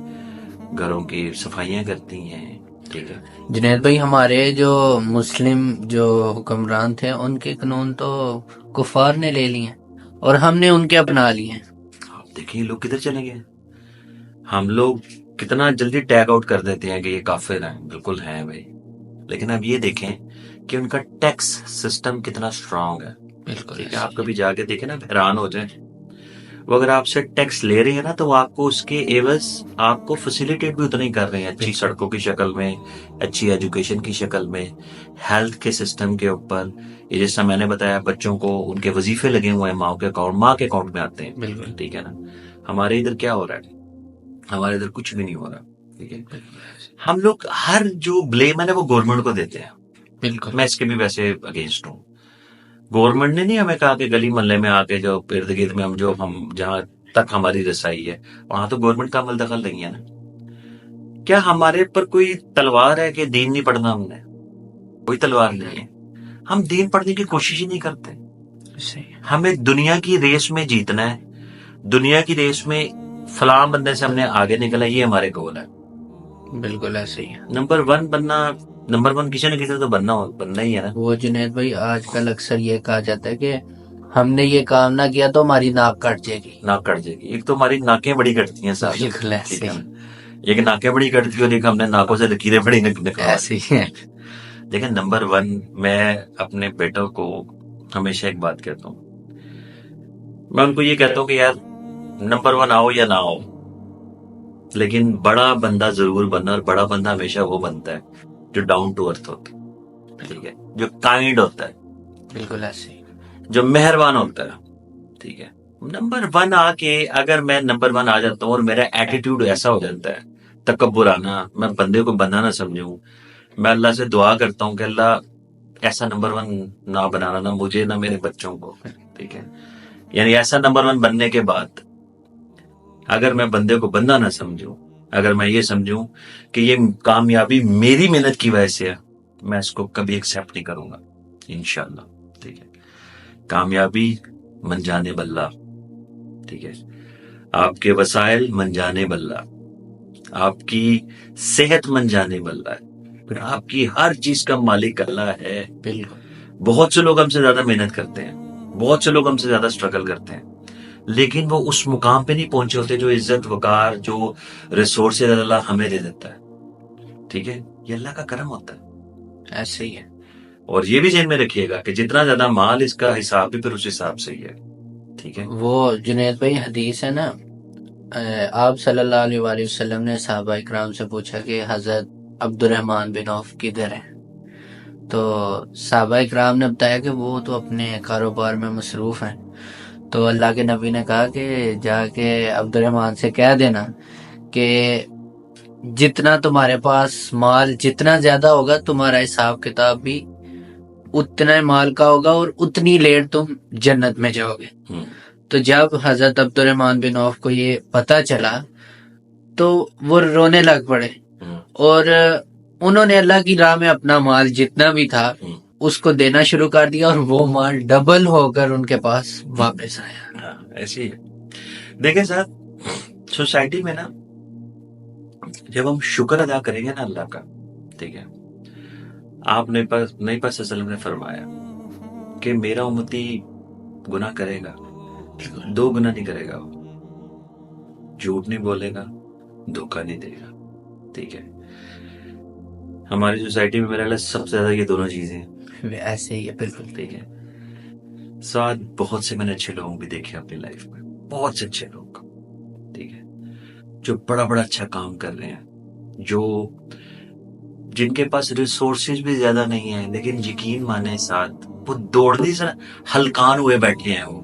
گھروں کی صفائیاں کرتی ہیں. ٹھیک ہے، جنید بھائی، ہمارے جو مسلم جو حکمران تھے ان کے قانون تو کفار نے لے لیے ہیں اور ہم نے ان کے اپنا لیے ہیں. آپ دیکھیں یہ لوگ کدھر چلے گئے. ہم لوگ کتنا جلدی ٹیگ آؤٹ کر دیتے ہیں کہ یہ کافر ہیں. بالکل ہیں بھائی، لیکن اب یہ دیکھیں کہ ان کا ٹیکس سسٹم کتنا اسٹرانگ ہے. بالکل ٹھیک ہے، آپ کبھی جا کے دیکھیں نا، حیران ہو جائیں. وہ اگر آپ سے ٹیکس لے رہے ہیں نا تو وہ آپ کو اس کے ایوز آپ کو فیسیلیٹیٹ بھی اتنا ہی کر رہے ہیں، اچھی سڑکوں کی شکل میں، اچھی ایجوکیشن کی شکل میں، ہیلتھ کے سسٹم کے اوپر. یہ جیسا میں نے بتایا، بچوں کو ان کے وظیفے لگے ہوئے ہیں، ماں کے اکاؤنٹ میں آتے ہیں. بالکل. ٹھیک ہے نا. ہمارے ادھر کیا ہو رہا ہے؟ ہمارے ادھر کچھ بھی نہیں ہو رہا. ٹھیک ہے، ہم لوگ ہر جو بلیم ہے نا وہ گورنمنٹ کو دیتے ہیں. بالکل. میں اس کے بھی ویسے اگینسٹ ہوں. گورنمنٹ نے نہیں ہمیں کہا کہ گلی محلے میں آ کے جو ارد گرد میں ہم جہاں تک ہماری رسائی ہے وہاں تو گورنمنٹ کا عمل دخل نہیں ہے نا. کیا ہمارے پر کوئی تلوار ہے کہ دین نہیں پڑھنا؟ ہم نے کوئی تلوار نہیں ہے. ہم دین پڑھنے کی کوشش ہی نہیں کرتے. ہمیں دنیا کی ریس میں جیتنا ہے، دنیا کی ریس میں فلاں بندے سے ہم نے آگے نکلا، یہ ہمارے گول ہے. بالکل ایسے ہی ہے. نمبر ون بننا، نمبر ون کسی نہ کسی تو بننا ہی ہے نا. وہ جنید بھائی، آج کل اکثر یہ کہا جاتا ہے کہ ہم نے یہ کام نہ کیا تو ہماری ناک کٹ جائے گی. ناک کٹ جائے گی. ایک تو ہماری ناکیں بڑی کٹتی ہیں صاحب. بالکل ایسے ٹھیک ہے ہی. نا، ایک ناکیں بڑی کٹتی اور ایک ہم نے ناکوں سے لکیریں بڑی نکلوا. ایسے ہی ہے. دیکھیں نمبر ون، میں اپنے بیٹوں کو ہمیشہ ایک بات کہتا ہوں، میں ان کو یہ کہتا ہوں کہ یار نمبر ون آؤ یا نہ آؤ، لیکن بڑا بندہ ضرور بننا. اور بڑا بندہ ہمیشہ وہ بنتا ہے جو ڈاؤن ٹو ارتھ ہوتا ہے. ٹھیک ہے، جو کائنڈ ہوتا ہے، بالکل ایسے ہی. جو مہربان ہوتا ہے. ٹھیک ہے، نمبر ون آ کے اگر میں نمبر ون آ جاتا ہوں اور میرا ایٹیٹیوڈ ایسا ہو جاتا ہے، تکبر آنا، میں بندے کو بندہ نہ سمجھوں، میں اللہ سے دعا کرتا ہوں کہ اللہ ایسا نمبر ون نہ بنانا، نہ مجھے نہ میرے بچوں کو. ٹھیک ہے، یعنی ایسا نمبر ون بننے کے بعد اگر میں بندے کو بندہ نہ سمجھوں، اگر میں یہ سمجھوں کہ یہ کامیابی میری محنت کی وجہ سے ہے، میں اس کو کبھی ایکسیپٹ نہیں کروں گا انشاءاللہ. ٹھیک ہے، کامیابی من جانے بلّہ. ٹھیک ہے، آپ کے وسائل من جانے بلّہ، آپ کی صحت من جانے بلّہ ہے، پھر آپ کی ہر چیز کا مالک اللہ ہے. بالکل. بہت سے لوگ ہم سے زیادہ محنت کرتے ہیں، بہت سے لوگ ہم سے زیادہ اسٹرگل کرتے ہیں، لیکن وہ اس مقام پہ نہیں پہنچے ہوتے جو عزت وقار، جو ریسورسز اللہ ہمیں دے دیتا ہے. ٹھیک ہے، یہ اللہ کا کرم ہوتا ہے. ایسے ہی ہے. اور یہ بھی ذہن میں رکھیے گا کہ جتنا زیادہ مال، اس کا حساب بھی پھر اس حساب سے ہی ہے. ٹھیک ہے، وہ جنید بھائی حدیث ہے نا، آپ صلی اللہ علیہ وآلہ وسلم نے صحابہ اکرام سے پوچھا کہ حضرت عبد الرحمن بن عوف کدھر ہیں؟ تو صحابہ اکرام نے بتایا کہ وہ تو اپنے کاروبار میں مصروف ہیں. تو اللہ کے نبی نے کہا کہ جا کے عبد الرحمن سے کہہ دینا کہ جتنا تمہارے پاس مال جتنا زیادہ ہوگا، تمہارا حساب کتاب بھی اتنا مال کا ہوگا اور اتنی لیٹ تم جنت میں جاؤ گے. تو جب حضرت عبد الرحمن بن عوف کو یہ پتا چلا تو وہ رونے لگ پڑے، اور انہوں نے اللہ کی راہ میں اپنا مال جتنا بھی تھا اس کو دینا شروع کر دیا، اور وہ مال ڈبل ہو کر ان کے پاس واپس آیا. ایسے ہی ہے. دیکھیں صاحب، سوسائٹی میں نا جب ہم شکر ادا کریں گے نا اللہ کا، ٹھیک ہے، آپ نے نبی صلی اللہ علیہ وسلم نے فرمایا کہ میرا امتی گناہ کرے گا، 2 گناہ نہیں کرے گا، وہ جھوٹ نہیں بولے گا، دھوکہ نہیں دے گا. ٹھیک ہے، ہماری سوسائٹی میں میرا خیال ہے سب سے زیادہ یہ دونوں چیزیں ہیں. ایسے ہی ہے بالکل. ٹھیک ہے. ساتھ بہت سے میں نے اچھے لوگوں بھی دیکھے اپنی لائف میں, بہت سے اچھے لوگ, ٹھیک ہے, جو بڑا بڑا اچھا کام کر رہے ہیں, جو جن کے پاس ریسورسز بھی زیادہ نہیں ہیں, لیکن یقین مانے ساتھ وہ دوڑنے سے ہلکان ہوئے بیٹھے ہیں, وہ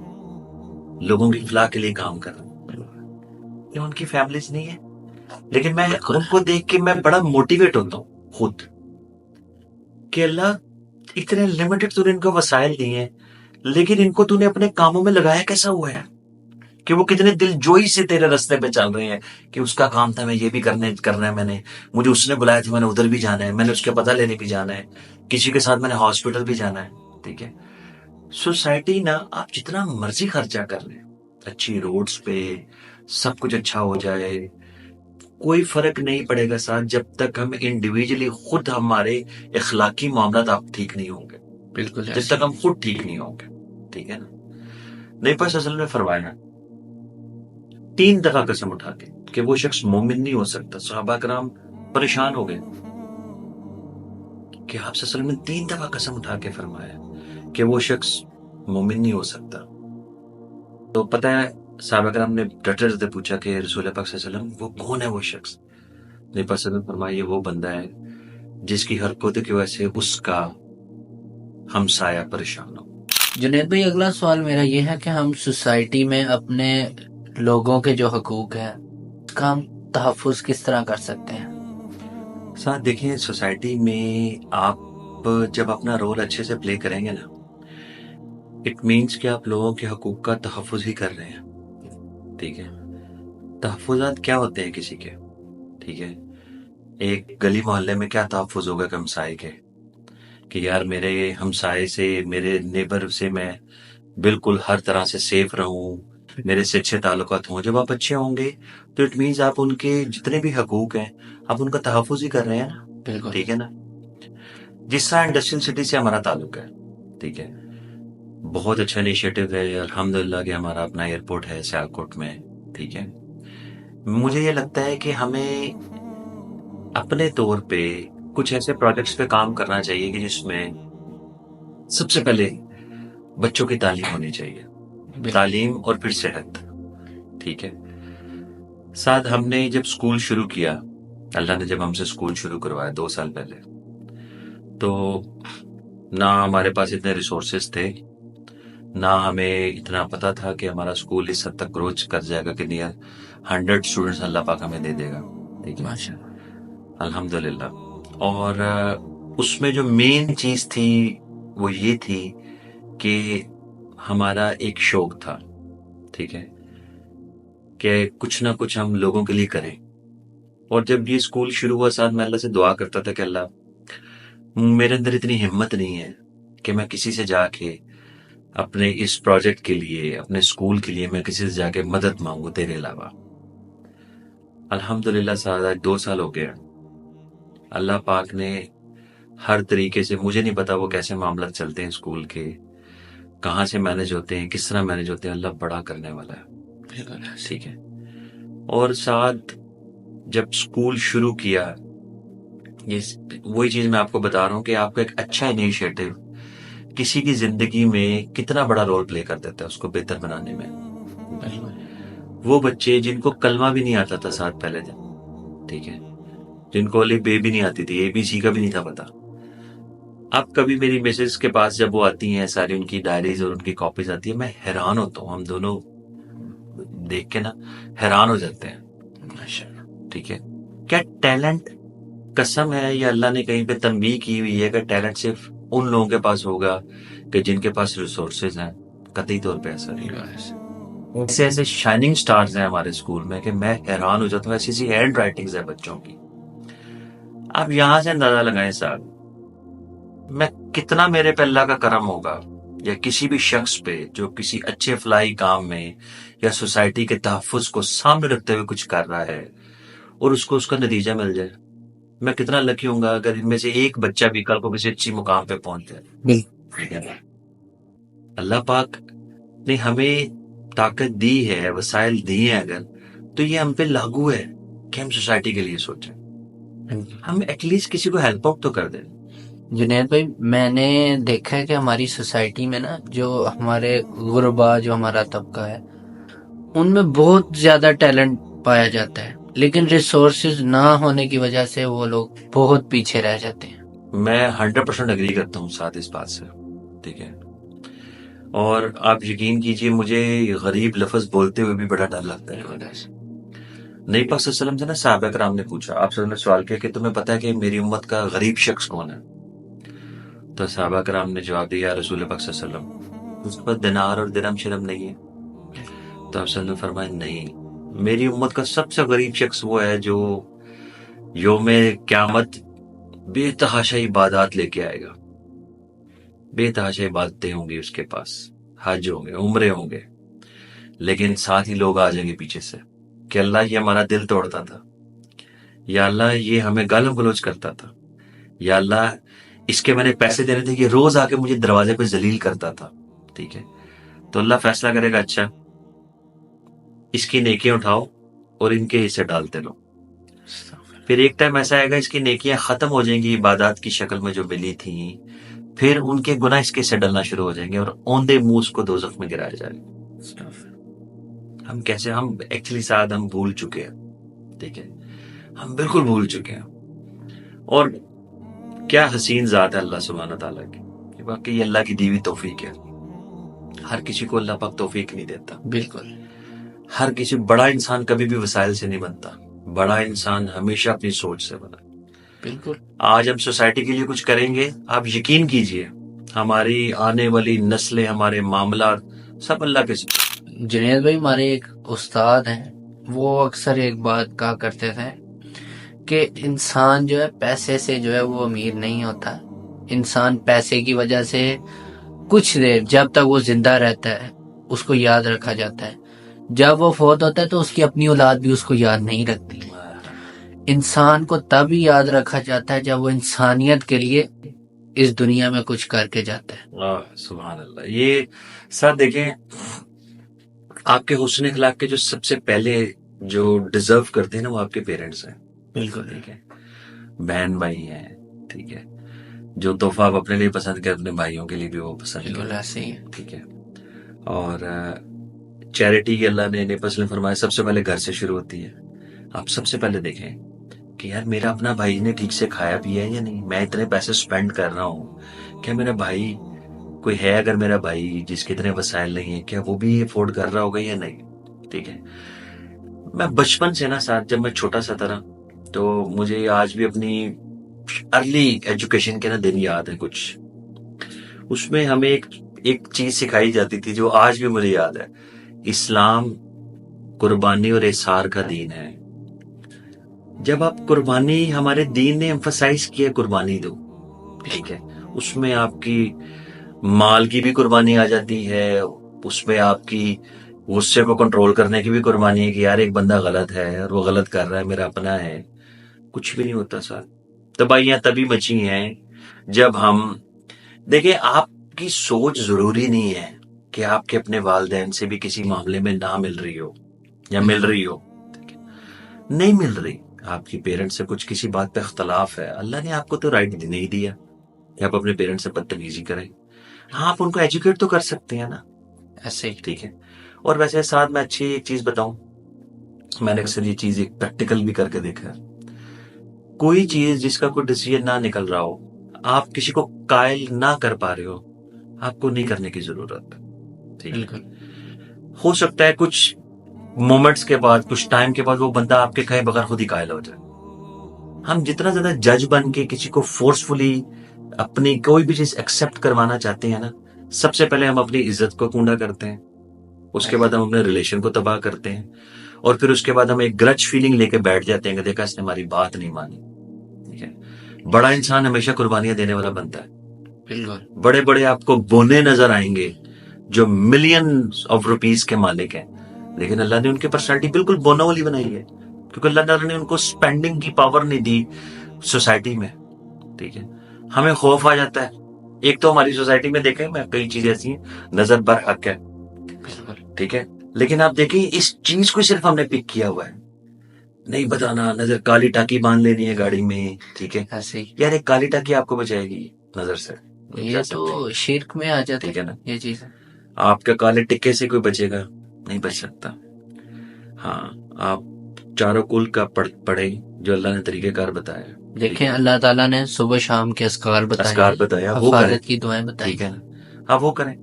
لوگوں کی فلاح کے لیے کام کر رہے ہیں. ان کی فیملیز نہیں ہے, لیکن میں ان کو دیکھ کے میں بڑا موٹیویٹ ہوتا ہوں خود کہ اللہ اتنے لمیٹڈ تو نے ان کو وسائل دیے ہیں, لیکن ان کو تو نے اپنے کاموں میں لگایا کیسا ہوا ہے کہ وہ کتنے دل جوئی سے تیرے رستے پہ چل رہے ہیں کہ اس کا کام تھا, میں یہ بھی کرنا ہے, میں نے مجھے اس نے بلایا تھا, میں نے ادھر بھی جانا ہے, میں نے اس کے پتہ لینے بھی جانا ہے, کسی کے ساتھ میں نے ہاسپٹل بھی جانا ہے. ٹھیک ہے. سوسائٹی نا آپ جتنا مرضی خرچہ کر لیں, اچھی روڈز پہ سب کچھ اچھا ہو جائے, کوئی فرق نہیں پڑے گا ساتھ جب تک ہم انڈیویجلی خود ہمارے اخلاقی معاملات آپ ٹھیک نہیں ہوں گے, بالکل جب تک ہم خود ٹھیک نہیں ہوں گے. ٹھیک ہے نا. نہیں پس اصل میں فرمایا 3 دفعہ قسم اٹھا کے کہ وہ شخص مومن نہیں ہو سکتا. صحابہ کرام پریشان ہو گئے کہ آپ صلی اللہ علیہ وسلم نے 3 دفعہ قسم اٹھا کے فرمایا کہ وہ شخص مومن نہیں ہو سکتا. تو پتہ ہے صحابہ کرام نے ڈٹر سے پوچھا کہ رسول پاک صلی اللہ علیہ وسلم وہ کون ہے وہ شخص؟ نبی پاک صلی اللہ علیہ وسلم فرمایا یہ وہ بندہ ہے جس کی حرکت کی وجہ سے اس کا ہمسایہ پریشان ہو. جنید بھائی اگلا سوال میرا یہ ہے کہ ہم سوسائٹی میں اپنے لوگوں کے جو حقوق ہیں اس کا ہم تحفظ کس طرح کر سکتے ہیں؟ ساتھ دیکھیں, سوسائٹی میں آپ جب اپنا رول اچھے سے پلے کریں گے نا, اٹ مینس کہ آپ لوگوں کے حقوق کا تحفظ ہی کر رہے ہیں. ٹھیک ہے. تحفظات کیا ہوتے ہیں کسی کے؟ ٹھیک ہے. ایک گلی محلے میں کیا تحفظ ہوگا کہ ہمسائے کے, کہ یار میرے ہمسائے سے, میرے نیبر سے میں بالکل ہر طرح سے سیف رہوں, میرے سے اچھے تعلقات ہوں. جب آپ اچھے ہوں گے تو اٹ مینس آپ ان کے جتنے بھی حقوق ہیں آپ ان کا تحفظ ہی کر رہے ہیں نا. بالکل. ٹھیک ہے نا. جس طرح انڈسٹریل سٹی سے ہمارا تعلق ہے, ٹھیک ہے, بہت اچھا انیشیٹو ہے الحمدللہ کہ ہمارا اپنا ایئرپورٹ ہے سیالکوٹ میں. ٹھیک ہے. مجھے یہ لگتا ہے کہ ہمیں اپنے طور پہ کچھ ایسے پروجیکٹس پہ کام کرنا چاہیے کہ جس میں سب سے پہلے بچوں کی تعلیم ہونی چاہیے, تعلیم اور پھر صحت. ٹھیک ہے. ساتھ ہم نے جب اسکول شروع کیا, اللہ نے جب ہم سے اسکول شروع کروایا 2 سال پہلے, تو نہ ہمارے پاس اتنے ریسورسز تھے, نہ ہمیں اتنا پتا تھا کہ ہمارا اسکول اس حد تک گروتھ کر جائے گا کہ نیئر 100 اسٹوڈنٹس اللہ پاک ہمیں دے دے گا. ٹھیک ہے, الحمدللہ. اور اس میں جو مین چیز تھی وہ یہ تھی کہ ہمارا ایک شوق تھا, ٹھیک ہے, کہ کچھ نہ کچھ ہم لوگوں کے لیے کریں. اور جب یہ اسکول شروع ہوا, ساتھ میں اللہ سے دعا کرتا تھا کہ اللہ میرے اندر اتنی ہمت نہیں ہے کہ میں کسی سے جا کے اپنے اس پروجیکٹ کے لیے, اپنے اسکول کے لیے میں کسی سے جا کے مدد مانگوں تیرے علاوہ. الحمدللہ ساتھ 2 سال ہو گیا, اللہ پاک نے ہر طریقے سے, مجھے نہیں پتا وہ کیسے معاملات چلتے ہیں اسکول کے, کہاں سے مینج ہوتے ہیں, کس طرح مینج ہوتے ہیں, اللہ بڑا کرنے والا ہے. ٹھیک ہے. اور ساتھ جب اسکول شروع کیا, یہ وہی چیز میں آپ کو بتا رہا ہوں کہ آپ کا ایک اچھا انیشیٹو کسی کی زندگی میں کتنا بڑا رول پلے کر دیتا ہے اس کو بہتر بنانے میں. وہ بچے جن کو کلمہ بھی نہیں آتا تھا ساتھ پہلے دن, ٹھیک ہے, جن کو الف بے بھی نہیں آتی تھی, ABC کا بھی نہیں تھا پتا, اب کبھی میری میسز کے پاس جب وہ آتی ہیں, ساری ان کی ڈائریز اور ان کی کاپیز آتی ہیں, میں حیران ہوتا ہوں, ہم دونوں دیکھ کے نا حیران ہو جاتے ہیں. ٹھیک ہے. کیا ٹیلنٹ, قسم ہے یہ اللہ نے کہیں پہ تنبیہ کی ہوئی ہے کہ ٹیلنٹ صرف ان لوگوں کے پاس ہوگا کہ جن کے پاس ریسورسز ہیں, قطعی طور پہ ایسا نہیں ہے. ایسے ایسے شائننگ سٹارز ہیں ہمارے اسکول میں کہ میں حیران ہو جاتا ہوں, ایسی ایسی ہینڈ رائٹنگز ہیں بچوں کی. آپ یہاں سے اندازہ لگائیں صاحب, میں کتنا میرے پہ اللہ کا کرم ہوگا یا کسی بھی شخص پہ جو کسی اچھے فلاحی کام میں یا سوسائٹی کے تحفظ کو سامنے رکھتے ہوئے کچھ کر رہا ہے اور اس کو اس کا نتیجہ مل جائے. میں کتنا لکی ہوں گا اگر ان میں سے ایک بچہ بھی کل کو کسی اچھی مقام پہ پہنچ جائے. اللہ پاک نے ہمیں طاقت دی ہے, وسائل دی ہیں, اگر تو یہ ہم پہ لاگو ہے کہ ہم سوسائٹی کے لیے سوچیں. ہم ایٹ لیسٹ کسی کو ہیلپ آؤٹ تو کر دیں. جنید بھائی، میں نے دیکھا ہے کہ ہماری سوسائٹی میں نا جو ہمارے غربا، جو ہمارا طبقہ ہے، ان میں بہت زیادہ ٹیلنٹ پایا جاتا ہے، لیکن ریسورسز نہ ہونے کی وجہ سے وہ لوگ بہت پیچھے رہ جاتے ہیں. میں 100% اگری کرتا ہوں ساتھ اس بات سے. ٹھیک ہے. اور آپ یقین کیجئے مجھے غریب لفظ بولتے ہوئے بھی بڑا ڈر لگتا ہے. نبی پاک صلی اللہ علیہ وسلم سے نا صحابہ کرام نے پوچھا، آپ سے سوال کیا کہ تمہیں پتا ہے کہ میری امت کا غریب شخص کون ہے؟ تو صحابہ کرام نے جواب دیا، رسول پاک صلی اللہ علیہ وسلم اس کے پاس دینار اور درہم شرم نہیں ہے؟ تو آپ صلی اللہ علیہ وسلم نے فرمایا نہیں، میری امت کا سب سے غریب شخص وہ ہے جو یوم قیامت بے تحاشا عبادات لے کے آئے گا. بے تحاشا عبادتیں ہوں گی اس کے پاس، حج ہوں گے، عمرے ہوں گے، لیکن ساتھ ہی لوگ آ جائیں گے پیچھے سے کہ اللہ یہ ہمارا دل توڑتا تھا، یا اللہ یہ ہمیں گالیاں گلوچ کرتا تھا، یا اللہ اس کے میں نے پیسے دینے تھے، یہ روز آ کے مجھے دروازے پہ ذلیل کرتا تھا. ٹھیک ہے. تو اللہ فیصلہ کرے گا، اچھا اس کی نیکیاں اٹھاؤ اور ان کے حصے ڈالتے لو. پھر ایک ٹائم ایسا آئے گا اس کی نیکیاں ختم ہو جائیں گی عبادات کی شکل میں جو ملی تھیں، پھر ان کے گناہ اس کے حصے ڈلنا شروع ہو جائیں گے اور اوندے منہ اس کو دوزخ میں گرایا جائے گا. ہم کیسے، ہم ایکچولی ساتھ ہم بھول چکے ہیں. ٹھیک ہے. ہم بالکل بھول چکے ہیں. اور کیا حسین ذات ہے اللہ سبحانہ تعالیٰ کی، کہ واقعی یہ اللہ کی دی ہوئی توفیق ہے. ہر کسی کو اللہ پاک توفیق نہیں دیتا. بالکل. ہر کسی بڑا انسان کبھی بھی وسائل سے نہیں بنتا، بڑا انسان ہمیشہ اپنی سوچ سے بنا. بالکل. آج ہم سوسائٹی کے لیے کچھ کریں گے، آپ یقین کیجئے ہماری آنے والی نسلیں، ہمارے معاملات سب اللہ کے ساتھ. جنید بھائی، ہمارے ایک استاد ہیں، وہ اکثر ایک بات کہا کرتے تھے کہ انسان جو ہے پیسے سے جو ہے وہ امیر نہیں ہوتا. انسان پیسے کی وجہ سے کچھ دیر جب تک وہ زندہ رہتا ہے اس کو یاد رکھا جاتا ہے، جب وہ فوت ہوتا ہے تو اس کی اپنی اولاد بھی اس کو یاد نہیں رکھتی. انسان کو تب ہی یاد رکھا جاتا ہے جب وہ انسانیت کے لیے اس دنیا میں کچھ کر کے جاتا ہے. سبحان اللہ. یہ سر دیکھیں، آپ کے حسن اخلاق کے جو سب سے پہلے جو ڈیزرو کرتے ہیں نا وہ آپ کے پیرنٹس ہیں. بالکل. ٹھیک ہے. بہن بھائی ہیں. ٹھیک ہے. جو تحفہ آپ اپنے لیے پسند کرتے اپنے بھائیوں کے لیے بھی وہ پسند بالکل کرتے. ایسے ہی. ٹھیک ہے. اور چیریٹی کی اللہ نے نبی نے فرمایا سب سے پہلے گھر سے شروع ہوتی ہے. آپ سب سے پہلے دیکھیں کہ یار میرا اپنا بھائی نے ٹھیک سے کھایا پیا ہے یا نہیں، میں اتنے پیسے سپینڈ کر رہا ہوں، کیا میرا بھائی کوئی ہے، اگر میرا بھائی جس کے اتنے وسائل نہیں ہیں کیا وہ بھی افورڈ کر رہا ہوگا یا نہیں. ٹھیک ہے. میں بچپن سے نا ساتھ، جب میں چھوٹا سا تھا تو مجھے آج بھی اپنی ارلی ایجوکیشن کے نا دن یاد ہے کچھ. اس میں ہمیں ایک چیز سکھائی جاتی تھی جو آج بھی مجھے یاد ہے. اسلام قربانی اور احسار کا دین ہے. جب آپ قربانی، ہمارے دین نے ایمفسائز کیا قربانی دو. ٹھیک ہے. اس میں آپ کی مال کی بھی قربانی آ جاتی ہے، اس میں آپ کی غصے کو کنٹرول کرنے کی بھی قربانی ہے کہ یار ایک بندہ غلط ہے اور وہ غلط کر رہا ہے، میرا اپنا ہے. کچھ بھی نہیں ہوتا ساتھ. تباہیاں تبھی مچی ہیں جب ہم دیکھیں، آپ کی سوچ ضروری نہیں ہے کہ آپ کے اپنے والدین سے بھی کسی معاملے میں نہ مل رہی ہو یا مل رہی ہو. نہیں مل رہی، آپ کی پیرنٹ سے کچھ کسی بات پہ اختلاف ہے، اللہ نے آپ کو تو رائٹ نہیں دیا کہ آپ اپنے پیرنٹ سے بدتمیزی کریں. ہاں آپ ان کو ایجوکیٹ تو کر سکتے ہیں نا ایسے ہی. ٹھیک ہے. اور ویسے ساتھ میں اچھی ایک چیز بتاؤں، میں نے اکثر یہ چیز ایک پریکٹیکل بھی کر کے دیکھا ہے. کوئی چیز جس کا کوئی ڈیسیژن نہ نکل رہا ہو، آپ کسی کو قائل نہ کر پا رہے ہو، آپ کو نہیں کرنے کی ضرورت. ٹھیک ہے. بالکل. ہو سکتا ہے کچھ مومنٹس کے بعد، کچھ ٹائم کے بعد وہ بندہ آپ کے کہے بغیر خود ہی قائل ہو جائے. ہم جتنا زیادہ جج بن کے کسی کو فورسفلی اپنی کوئی بھی چیز ایکسپٹ کروانا چاہتے ہیں نا، سب سے پہلے ہم اپنی عزت کو کونڈا کرتے ہیں، اس کے بعد ہم اپنے ریلیشن کو تباہ کرتے ہیں، اور پھر اس کے بعد ہم ایک گرج فیلنگ لے کے بیٹھ جاتے ہیں کہ دیکھا اس نے ہماری بات نہیں مانی. ٹھیک ہے. بڑا انسان ہمیشہ قربانیاں دینے والا بنتا ہے. بالکل. بڑے بڑے آپ کو بونے نظر آئیں گے جو ملین آف روپیز کے مالک ہیں، لیکن اللہ نے ان کی پرسنالٹی بالکل بونوں والی بنائی ہے، کیونکہ اللہ تعالیٰ نے ان کو سپینڈنگ کی پاور نہیں دی سوسائٹی میں. ٹھیک ہے. ہمیں خوف آ جاتا ہے. ایک تو ہماری سوسائٹی میں دیکھیں، میں کئی چیزیں ایسی ہیں نظر برحق ہے. ٹھیک ہے. لیکن آپ دیکھیں اس چیز کو صرف ہم نے پک کیا ہوا ہے نہیں بتانا، نظر کالی ٹاکی باندھ لینی ہے گاڑی میں، ٹھیک ہے ایسے ہی یار ایک کالی ٹاکی آپ کو بچائے گی نظر سے؟ یہ تو شرک میں آ جاتے ٹھیک ہے نا، یہ چیز. آپ کے کالے ٹکے سے کوئی بچے گا نہیں بچ سکتا. ہاں آپ چاروں کل کا پڑھے جو اللہ نے طریقہ کار بتایا. دیکھیں اللہ تعالیٰ نے صبح شام کے اذکار اذکار بتایا، وہ کریں، حفاظت کی دعائیں بتائی. ٹھیک ہے نا، آپ وہ کریں.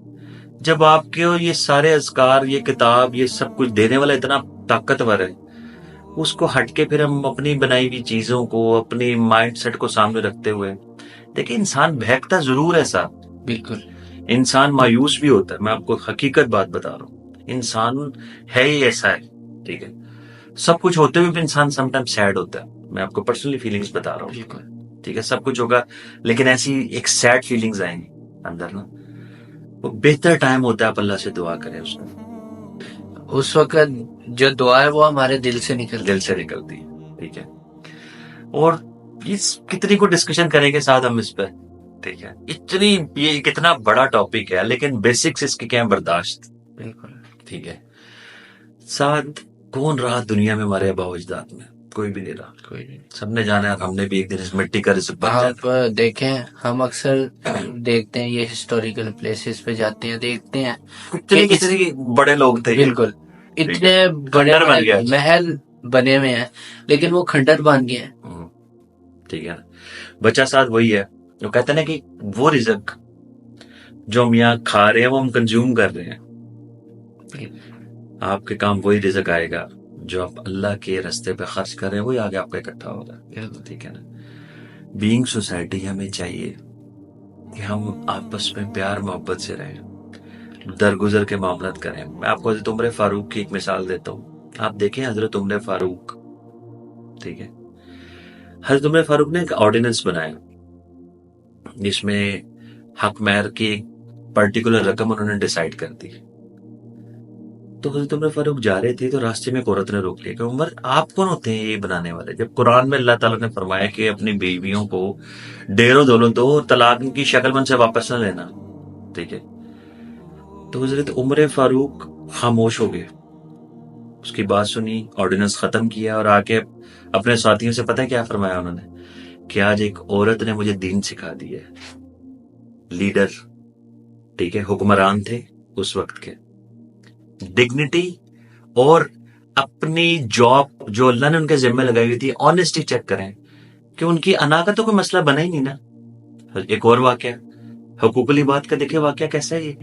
جب آپ کے یہ سارے اذکار، یہ کتاب، یہ سب کچھ دینے والا اتنا طاقتور ہے، اس کو ہٹ کے پھر ہم اپنی بنائی ہوئی چیزوں کو، اپنی مائنڈ سیٹ کو سامنے رکھتے ہوئے، دیکھیں انسان بہکتا ضرور ہے صاحب، بالکل انسان مایوس بھی ہوتا ہے. میں آپ کو حقیقت بات بتا رہا ہوں، انسان ہے ہی ایسا ہے، ٹھیک ہے. سب کچھ ہوتے ہوئے بھی انسان سم ٹائم سیڈ ہوتا ہے. میں آپ کو پرسنلی فیلنگز بتا رہا ہوں، بالکل. ٹھیک ہے. سب کچھ ہوگا لیکن ایسی ایک سیڈ فیلنگز آئیں گی اندر نا. وہ بہتر ٹائم ہوتا ہے آپ اللہ سے دعا کریں اس میں. اس وقت جو دعا ہے وہ ہمارے دل سے نکلتی دل سے نکلتی ہے، ٹھیک ہے. اور اس کتنی کو ڈسکشن کریں گے ساتھ ہم اس پہ، ٹھیک ہے. اتنی یہ کتنا بڑا ٹاپک ہے لیکن بیسکس اس کی کیا ہیں؟ برداشت، بالکل. ٹھیک ہے. ساتھ کون رہا دنیا میں ہمارے آباء و اجداد میں؟ کوئی بھی نہیں رہا. کوئی نہیں. سب نے جانا ہے، ہم نے بھی ایک دن اس مٹی کا رزق بن آپ جانا. دیکھیں ہم اکثر دیکھتے ہیں یہ ہسٹوریکل پلیسز پہ جاتے ہیں، دیکھتے ہیں کتنی بڑے لوگ تھے یہ. بالکل اتنے بڑے کھنڈر بن گیا. محل بنے ہوئے ہیں لیکن وہ کھنڈر بن گئے ہیں. ٹھیک ہے نا. بچہ ساتھ وہی ہے جو کہتے ہیں نا کہ وہ رزق جو ہم یہاں کھا رہے ہیں وہ ہم کنزیوم کر رہے ہیں. آپ کے کام وہی رزق آئے گا جو آپ اللہ کے رستے پہ خرچ کر رہے ہیں، وہی آگے آپ کا اکٹھا ہوگا. ٹھیک ہے نا. بینگ سوسائٹی ہمیں چاہیے کہ ہم آپس میں پیار محبت سے رہیں، درگزر کے معاملات کریں. میں آپ کو حضرت عمر فاروق کی ایک مثال دیتا ہوں. آپ دیکھیں حضرت عمر فاروق، ٹھیک ہے. حضرت عمر فاروق نے ایک آرڈیننس بنایا جس میں حق مہر کی ایک پرٹیکولر رقم انہوں نے ڈیسائیڈ کر دی. تو حضرت عمر فاروق جا رہے تھے تو راستے میں ایک عورت نے روک لیا کہ عمر آپ کون ہوتے ہیں یہ بنانے والے؟ جب قرآن میں اللہ تعالیٰ نے فرمایا کہ اپنی بیویوں کو ڈیر و دولت دو اور طلاق کی شکل من سے واپس نہ لینا، ٹھیک ہے. تو حضرت عمر فاروق خاموش ہو گئے، اس کی بات سنی، آرڈیننس ختم کیا اور آ کے اپنے ساتھیوں سے پتہ کیا فرمایا انہوں نے کہ آج ایک عورت نے مجھے دین سکھا دی ہے. لیڈر، ٹھیک ہے، حکمران تھے اس وقت کے، ڈگنیٹی اور اپنی جاب جو اللہ نے ان کے ذمہ لگائی ہوئی تھی، آنےسٹی چیک کریں کہ ان کی انا کا تو کوئی مسئلہ بنا ہی نہیں نا. ایک اور واقعہ حقوق العباد کا دیکھیں، واقعہ کیسا ہے یہ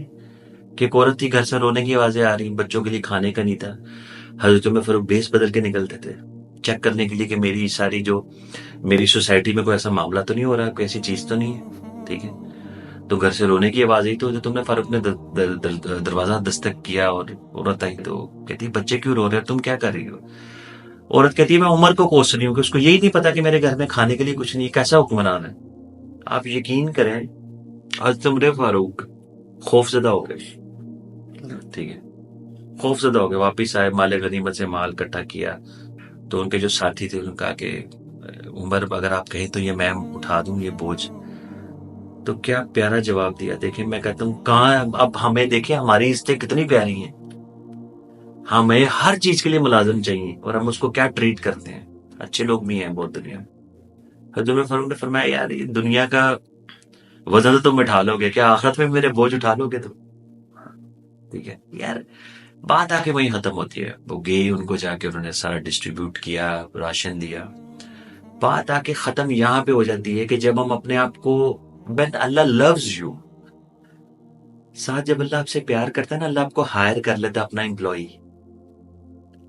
کہ ایک عورت تھی، گھر سے رونے کی آوازیں آ رہی، بچوں کے لیے کھانے کا نہیں تھا. حضرت عمر فاروق بیس بدل کے نکلتے تھے چیک کرنے کے لیے کہ میری ساری جو میری سوسائٹی میں کوئی ایسا معاملہ تو نہیں ہو رہا، کوئی ایسی چیز تو نہیں ہے، ٹھیک ہے. تو گھر سے رونے کی آواز آئی تو حضرت عمر فاروق نے دروازہ دستک کیا اور عورت آئی تو کہتی بچے کیوں رو رہے، تم کیا کر رہی ہو؟ عورت کہتی ہے میں عمر کو کوس رہی ہوں کہ اس کو یہی نہیں پتا کہ میرے گھر میں کھانے کے لیے کچھ نہیں، کیسا حکمران ہے. آپ یقین کریں حضرت عمر فاروق خوف زدہ ہو گئے، ٹھیک ہے، خوف زدہ ہو گئے. واپس آئے، مال غنیمت سے مال اکٹھا کیا. تو ان کے جو ساتھی تھے انہوں نے کہا کہ عمر اگر آپ کہیں تو یہ میں اٹھا دوں یہ بوجھ. تو کیا پیارا جواب دیا. دیکھیں میں کہتا ہوں کہاں اب ہمیں دیکھیں ہماری عزتیں کتنی پیاری ہیں، ہمیں ہر چیز کے لیے ملازم چاہیے اور ہم اس کو کیا ٹریٹ کرتے ہیں. اچھے لوگ بھی ہیں بہت دنیا میں. حضرت عمر فاروق نے فرمایا یار یہ دنیا کا وزن تم اٹھا لو گے، کیا آخرت میں میرے بوجھ اٹھا لو گے تم؟ ٹھیک ہے یار. بات آ کے وہیں ختم ہوتی ہے. وہ گئے، ان کو جا کے انہوں نے سارا ڈسٹریبیوٹ کیا، راشن دیا. بات آ کے ختم یہاں پہ ہو جاتی ہے کہ جب ہم اپنے آپ کو when اللہ loves you، ساتھ جب اللہ آپ سے پیار کرتا ہے نا، اللہ آپ کو ہائر کر لیتا ہے اپنا امپلائی.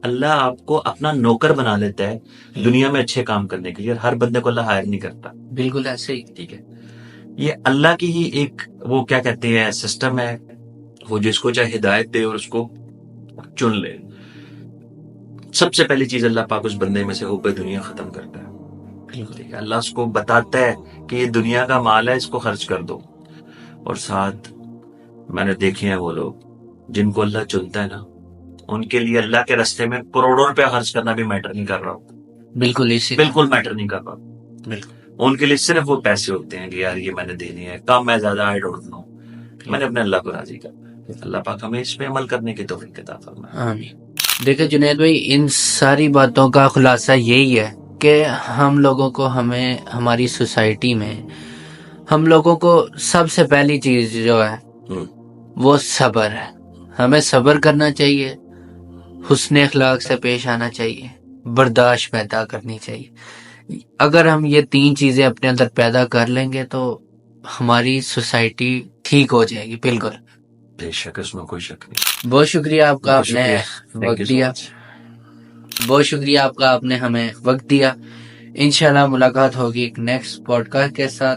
اللہ آپ کو اپنا نوکر بنا لیتا ہے دنیا میں اچھے کام کرنے کے لیے. ہر بندے کو اللہ ہائر نہیں کرتا. بالکل ایسے ہی. ٹھیک ہے، یہ اللہ کی ہی ایک وہ کیا کہتے ہیں سسٹم ہے، وہ جس کو چاہے ہدایت دے اور اس کو چن لے. سب سے پہلی چیز اللہ پاک اس بندے میں سے حب دنیا ختم کرتا ہے. ٹھیک ہے، اللہ اس کو بتاتا ہے کہ یہ دنیا کا مال ہے، اس کو خرچ کر دو. اور ساتھ میں نے دیکھے ہیں وہ لوگ جن کو اللہ چنتا ہے نا، ان کے لیے اللہ کے راستے میں کروڑوں روپے خرچ کرنا بھی میٹر نہیں کر رہا. بالکل اسی بالکل میٹر نہیں کر رہا. بالکل. ان کے لیے صرف وہ پیسے ہوتے ہیں کہ یار یہ میں نے دینے ہیں، کم ہے زیادہ آئی ڈونٹ نو، میں نے اپنے اللہ کو راضی کرنا ہے. اللہ پاک ہمیں اس پہ عمل کرنے کی توفیق عطا فرمائے. آمین. دیکھیں جنید بھائی، ان ساری باتوں کا خلاصہ یہی ہے کہ ہم لوگوں کو ہماری سوسائٹی میں ہم لوگوں کو سب سے پہلی چیز جو ہے وہ صبر ہے. ہمیں صبر کرنا چاہیے، حسن اخلاق سے پیش آنا چاہیے، برداشت پیدا کرنی چاہیے. اگر ہم یہ 3 چیزیں اپنے اندر پیدا کر لیں گے تو ہماری سوسائٹی ٹھیک ہو جائے گی. بالکل، بے شک، اس میں کوئی شک نہیں. بہت شکریہ آپ کا، آپ نے Thank you وقت so دیا. much. بہت شکریہ آپ کا، آپ نے ہمیں وقت دیا. انشاءاللہ ملاقات ہوگی ایک نیکسٹ پوڈ کاسٹ کے ساتھ.